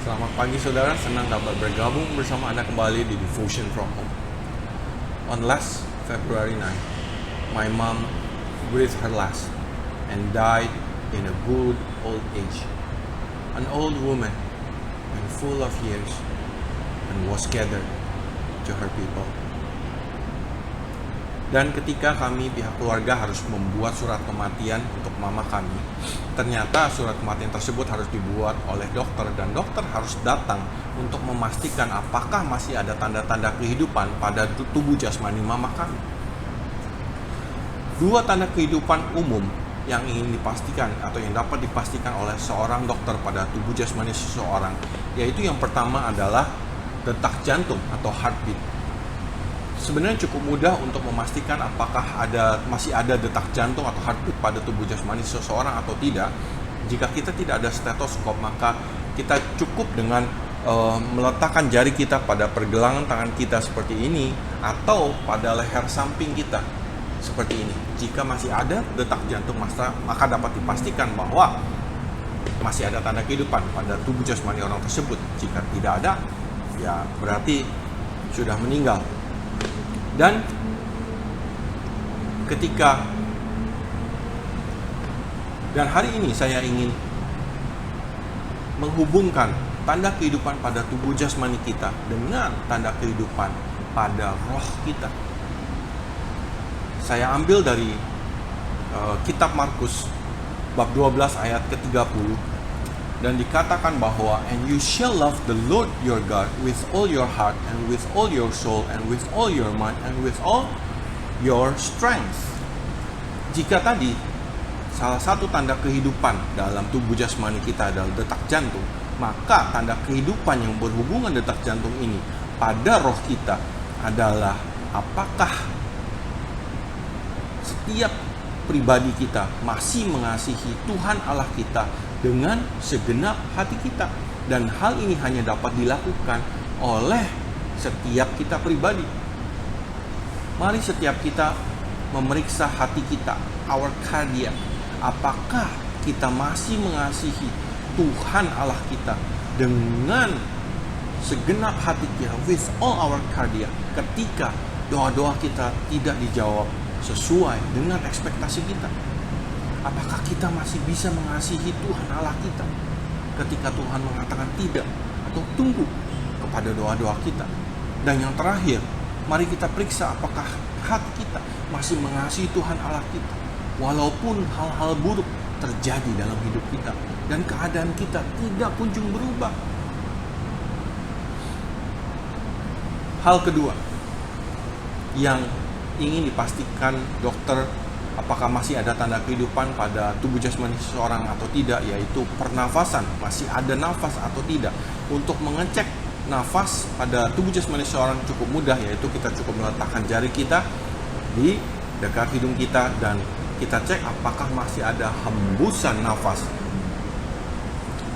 Selamat pagi saudara, senang dapat bergabung bersama Anda kembali di Devotion from Home. On last February 9, my mom breathed her last and died in a good old age. An old woman and full of years and was gathered to her people. Dan ketika kami pihak keluarga harus membuat surat kematian untuk mama kami, ternyata surat kematian tersebut harus dibuat oleh dokter dan dokter harus datang untuk memastikan apakah masih ada tanda-tanda kehidupan pada tubuh jasmani mama kami. Dua tanda kehidupan umum yang ingin dipastikan atau yang dapat dipastikan oleh seorang dokter pada tubuh jasmani seseorang, yaitu yang pertama adalah detak jantung atau heartbeat. Sebenarnya cukup mudah untuk memastikan apakah masih ada detak jantung atau heartbeat pada tubuh jasmani seseorang atau tidak. Jika kita tidak ada stetoskop, maka kita cukup dengan meletakkan jari kita pada pergelangan tangan kita seperti ini atau pada leher samping kita seperti ini. Jika masih ada detak jantung, maka dapat dipastikan bahwa masih ada tanda kehidupan pada tubuh jasmani orang tersebut. Jika tidak ada, ya berarti sudah meninggal. Dan hari ini saya ingin menghubungkan tanda kehidupan pada tubuh jasmani kita dengan tanda kehidupan pada roh kita. Saya ambil dari kitab Markus bab 12 ayat ke-30, dan dikatakan bahwa and you shall love the Lord your God with all your heart and with all your soul and with all your mind and with all your strength. Jika tadi salah satu tanda kehidupan dalam tubuh jasmani kita adalah detak jantung, maka tanda kehidupan yang berhubungan detak jantung ini pada roh kita adalah apakah setiap pribadi kita masih mengasihi Tuhan Allah kita dengan segenap hati kita. Dan hal ini hanya dapat dilakukan oleh setiap kita pribadi. Mari setiap kita memeriksa hati kita, our cardiac. Apakah kita masih mengasihi Tuhan Allah kita dengan segenap hati kita, with all our cardiac, ketika doa-doa kita tidak dijawab sesuai dengan ekspektasi kita? Apakah kita masih bisa mengasihi Tuhan Allah kita ketika Tuhan mengatakan tidak atau tunggu kepada doa-doa kita? Dan yang terakhir, mari kita periksa apakah hati kita masih mengasihi Tuhan Allah kita walaupun hal-hal buruk terjadi dalam hidup kita dan keadaan kita tidak kunjung berubah. Hal kedua yang ingin dipastikan dokter apakah masih ada tanda kehidupan pada tubuh jasmani seseorang atau tidak, yaitu pernafasan, masih ada nafas atau tidak. Untuk mengecek nafas pada tubuh jasmani seseorang cukup mudah, yaitu kita cukup meletakkan jari kita di dekat hidung kita dan kita cek apakah masih ada hembusan nafas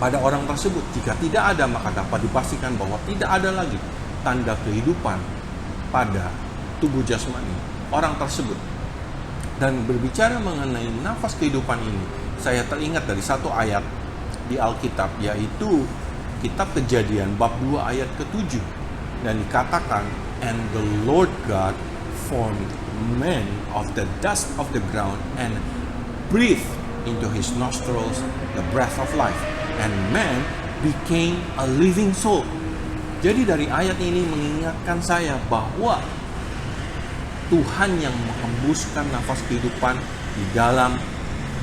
pada orang tersebut. Jika tidak ada, maka dapat dipastikan bahwa tidak ada lagi tanda kehidupan pada tubuh jasmani orang tersebut. Dan berbicara mengenai nafas kehidupan ini, saya teringat dari satu ayat di Alkitab, yaitu kitab Kejadian bab 2 ayat ke-7. Dan dikatakan, and the Lord God formed man of the dust of the ground and breathed into his nostrils the breath of life, and man became a living soul. Jadi dari ayat ini mengingatkan saya bahwa Tuhan yang menghembuskan nafas kehidupan di dalam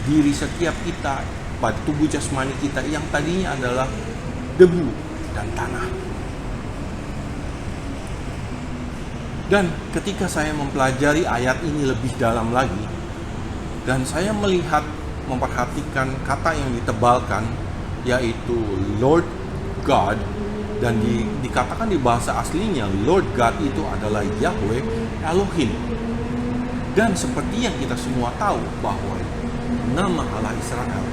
diri setiap kita, pada tubuh jasmani kita yang tadinya adalah debu dan tanah. Dan ketika saya mempelajari ayat ini lebih dalam lagi, dan saya memperhatikan kata yang ditebalkan, yaitu Lord God, dan dikatakan di bahasa aslinya Lord God itu adalah Yahweh Elohim. Dan seperti yang kita semua tahu bahwa nama Allah Israel,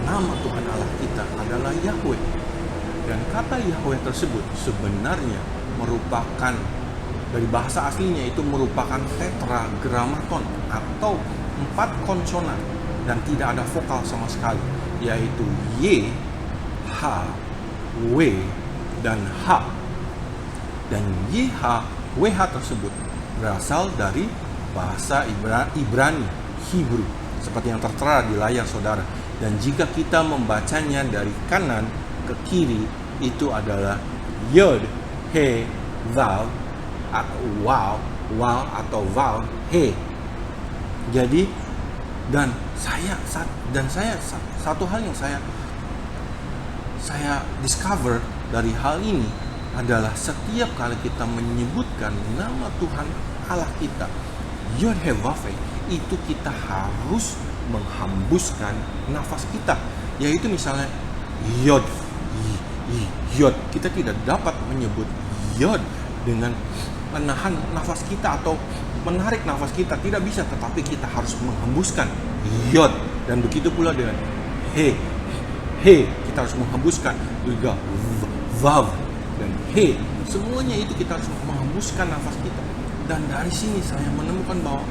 nama Tuhan Allah kita adalah Yahweh. Dan kata Yahweh tersebut sebenarnya merupakan, dari bahasa aslinya itu merupakan tetragrammaton atau 4 konsonan dan tidak ada vokal sama sekali, yaitu Y, H, W, dan H. Dan YH, WH tersebut berasal dari bahasa Ibrani, Hebrew, seperti yang tertera di layar saudara. Dan jika kita membacanya dari kanan ke kiri, itu adalah Yod, He, Vav, Waw atau Vav, He. Jadi dan saya satu hal yang saya discover dari hal ini adalah setiap kali kita menyebutkan nama Tuhan Allah kita, Yod He Vav He, itu kita harus menghembuskan nafas kita, yaitu misalnya Yod, kita tidak dapat menyebut Yod dengan menahan nafas kita atau menarik nafas kita, tidak bisa, tetapi kita harus menghembuskan Yod. Dan begitu pula dengan He, kita harus menghembuskan juga Vav dan He, semuanya itu kita harus menghembuskan nafas kita. Dan dari sini saya menemukan bahwa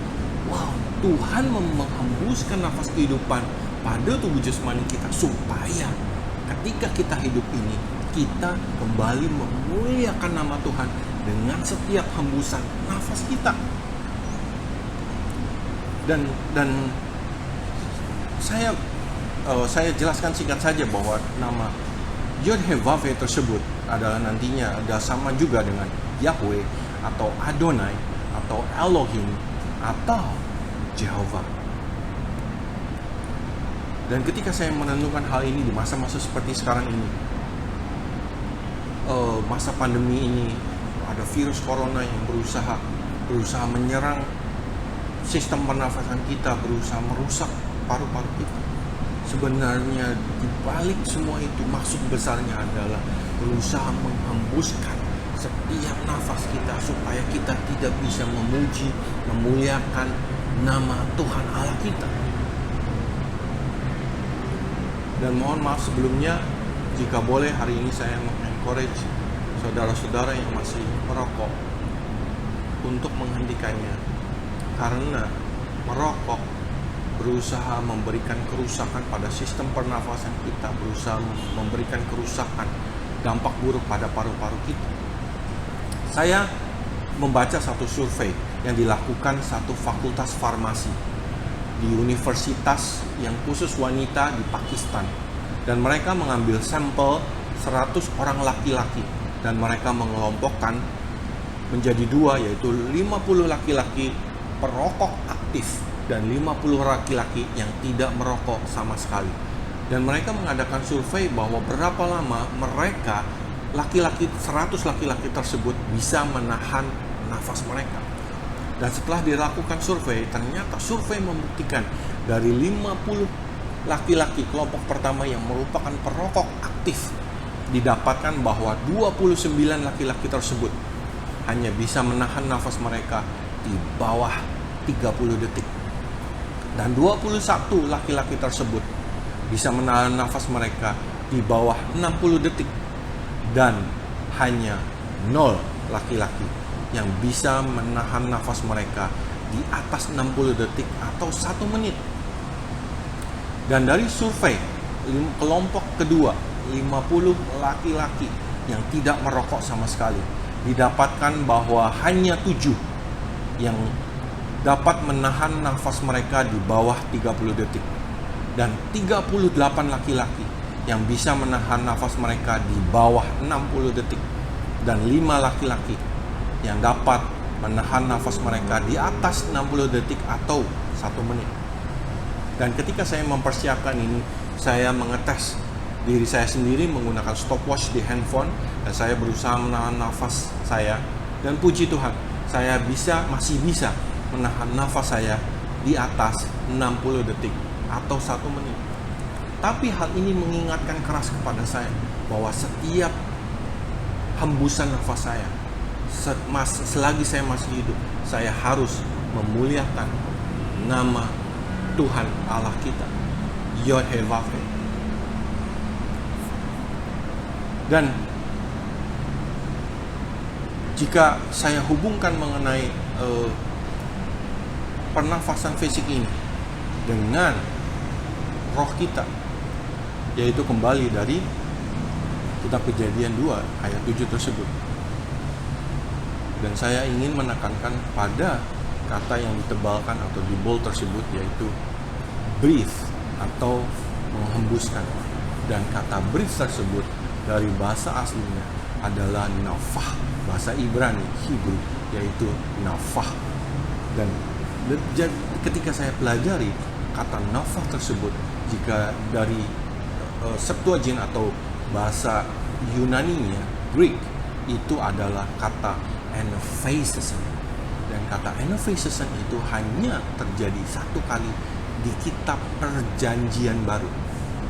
Tuhan menghembuskan nafas kehidupan pada tubuh jasmani kita, supaya ketika kita hidup ini, kita kembali memuliakan nama Tuhan dengan setiap hembusan nafas kita. Dan saya jelaskan singkat saja bahwa nama Yod He Vav He tersebut adalah nantinya ada sama juga dengan Yahweh atau Adonai atau Elohim atau Jehovah. Dan ketika saya menentukan hal ini di masa-masa seperti sekarang ini, masa pandemi ini, ada virus corona yang berusaha menyerang sistem pernafasan kita, berusaha merusak paru-paru kita. Sebenarnya di balik semua itu, maksud besarnya adalah berusaha menghembuskan setiap nafas kita supaya kita tidak bisa memuji, memuliakan nama Tuhan Allah kita. Dan mohon maaf sebelumnya, jika boleh hari ini saya encourage saudara-saudara yang masih merokok untuk menghentikannya, karena merokok berusaha memberikan kerusakan pada sistem pernafasan kita, berusaha memberikan kerusakan, dampak buruk pada paru-paru kita. Saya membaca satu survei yang dilakukan satu fakultas farmasi di universitas yang khusus wanita di Pakistan, dan mereka mengambil sampel 100 orang laki-laki dan mereka mengelompokkan menjadi dua, yaitu 50 laki-laki perokok aktif dan 50 laki-laki yang tidak merokok sama sekali. Dan mereka mengadakan survei bahwa berapa lama mereka 100 laki-laki tersebut bisa menahan nafas mereka. Dan setelah dilakukan survei, ternyata survei membuktikan dari 50 laki-laki kelompok pertama yang merupakan perokok aktif, didapatkan bahwa 29 laki-laki tersebut hanya bisa menahan nafas mereka di bawah 30 detik. Dan 21 laki-laki tersebut bisa menahan nafas mereka di bawah 60 detik. Dan hanya 0 laki-laki yang bisa menahan nafas mereka di atas 60 detik atau 1 menit. Dan dari survei kelompok kedua, 50 laki-laki yang tidak merokok sama sekali, didapatkan bahwa hanya 7 yang dapat menahan nafas mereka di bawah 30 detik. Dan 38 laki-laki yang bisa menahan nafas mereka di bawah 60 detik. Dan 5 laki-laki yang dapat menahan nafas mereka di atas 60 detik atau 1 menit. Dan ketika saya mempersiapkan ini, saya mengetes diri saya sendiri menggunakan stopwatch di handphone, dan saya berusaha menahan nafas saya. Dan puji Tuhan, saya masih bisa menahan nafas saya di atas 60 detik atau 1 menit. Tapi hal ini mengingatkan keras kepada saya bahwa setiap hembusan nafas saya, selagi saya masih hidup, saya harus memuliakan nama Tuhan Allah kita, Yod He Vav He. Dan jika saya hubungkan mengenai pernafasan fisik ini dengan roh kita, yaitu kembali dari Kitab Kejadian 2 ayat 7 tersebut. Dan saya ingin menekankan pada kata yang ditebalkan atau di bold tersebut, yaitu breathe atau menghembuskan. Dan kata breathe tersebut dari bahasa aslinya adalah nafah, bahasa Ibrani, Hebrew, yaitu nafah. Dan ketika saya pelajari kata nafah tersebut, jika dari Septuagint atau bahasa Yunaninya, Greek, itu adalah kata enophaseson. Dan kata enophaseson itu hanya terjadi satu kali di kitab Perjanjian Baru.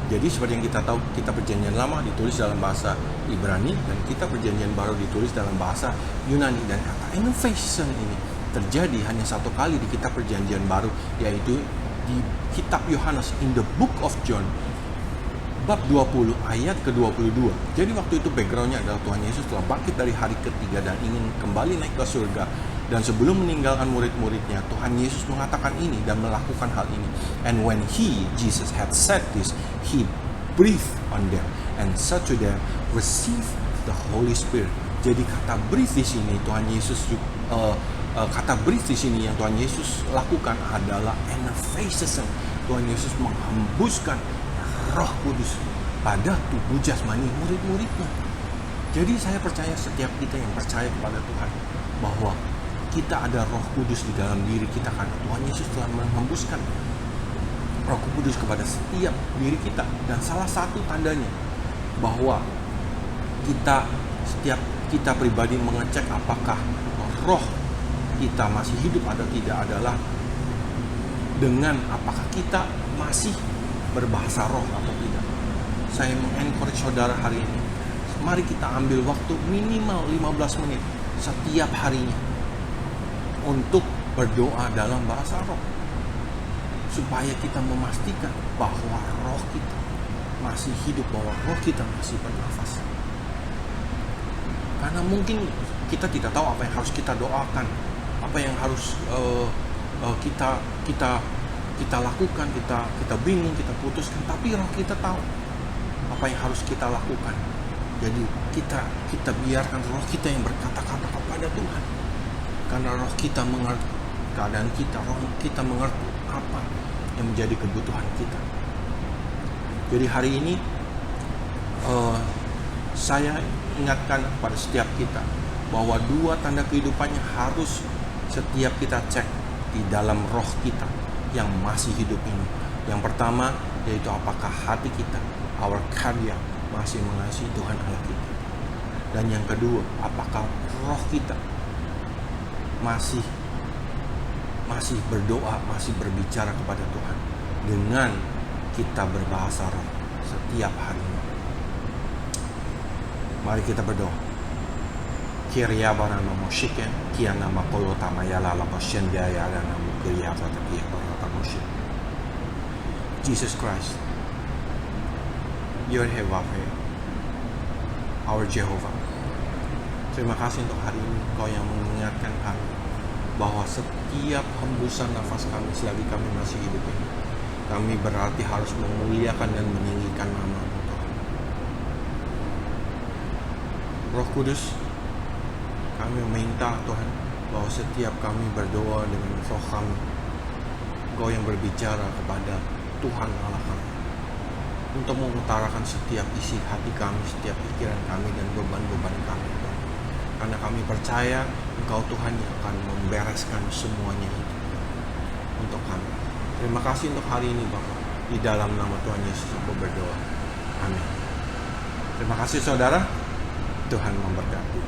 Jadi seperti yang kita tahu, kitab Perjanjian Lama ditulis dalam bahasa Ibrani dan kitab Perjanjian Baru ditulis dalam bahasa Yunani. Dan kata enophaseson ini terjadi hanya satu kali di kitab Perjanjian Baru, yaitu di kitab Yohanes, in the book of John, bab 20 ayat ke-22. Jadi waktu itu backgroundnya adalah Tuhan Yesus telah bangkit dari hari ketiga dan ingin kembali naik ke surga. Dan sebelum meninggalkan murid-muridnya, Tuhan Yesus mengatakan ini dan melakukan hal ini. And when Jesus had said this, he breathed on them and said to them, receive the Holy Spirit. Jadi kata breathe di sini Tuhan Yesus kata breathe di sini yang Tuhan Yesus lakukan adalah enophaseson. Tuhan Yesus menghembuskan Roh Kudus pada tubuh jasmani murid-muridnya. Jadi saya percaya setiap kita yang percaya kepada Tuhan bahwa kita ada Roh Kudus di dalam diri kita karena Tuhan Yesus telah menghembuskan Roh Kudus kepada setiap diri kita. Dan salah satu tandanya bahwa setiap kita pribadi mengecek apakah roh kita masih hidup atau tidak adalah dengan apakah kita masih berbahasa roh atau tidak. Saya mengencourage saudara hari ini, mari kita ambil waktu minimal 15 menit setiap harinya untuk berdoa dalam bahasa roh, supaya kita memastikan bahwa roh kita masih hidup, bahwa roh kita masih bernafas. Karena mungkin kita tidak tahu apa yang harus kita doakan, apa yang harus kita lakukan, kita bingung, kita putuskan, tapi roh kita tahu apa yang harus kita lakukan. Jadi kita biarkan roh kita yang berkata-kata kepada Tuhan, karena roh kita mengerti keadaan kita, roh kita mengerti apa yang menjadi kebutuhan kita. Jadi hari ini saya ingatkan kepada setiap kita bahwa dua tanda kehidupannya harus setiap kita cek di dalam roh kita yang masih hidup ini. Yang pertama yaitu apakah hati kita, our cardiac, masih mengasihi Tuhan Allah kita. Dan yang kedua, apakah roh kita masih berdoa, masih berbicara kepada Tuhan dengan kita berbahasa roh setiap harinya. Mari kita berdoa. Kirya barana moshike, kiana makolota mayala la pashendia ya na mukirya fatakia barata moshik. Jesus Christ, your Jehovah, our Jehovah. Terima kasih untuk hari ini Kau yang mengingatkan kami bahwa setiap hembusan nafas kami selagi kami masih hidup ini, kami berarti harus memuliakan dan meninggikan nama-Mu Tuhan. Roh Kudus, kami meminta Tuhan bahwa setiap kami berdoa dengan roh kami, Kau yang berbicara kepada Tuhan Allah kami untuk mengutarakan setiap isi hati kami, setiap pikiran kami dan beban-beban kami, Tuhan. Karena kami percaya Engkau Tuhan yang akan membereskan semuanya itu untuk kami. Terima kasih untuk hari ini Bapa. Di dalam nama Tuhan Yesus aku berdoa. Amin. Terima kasih saudara. Tuhan memberkati.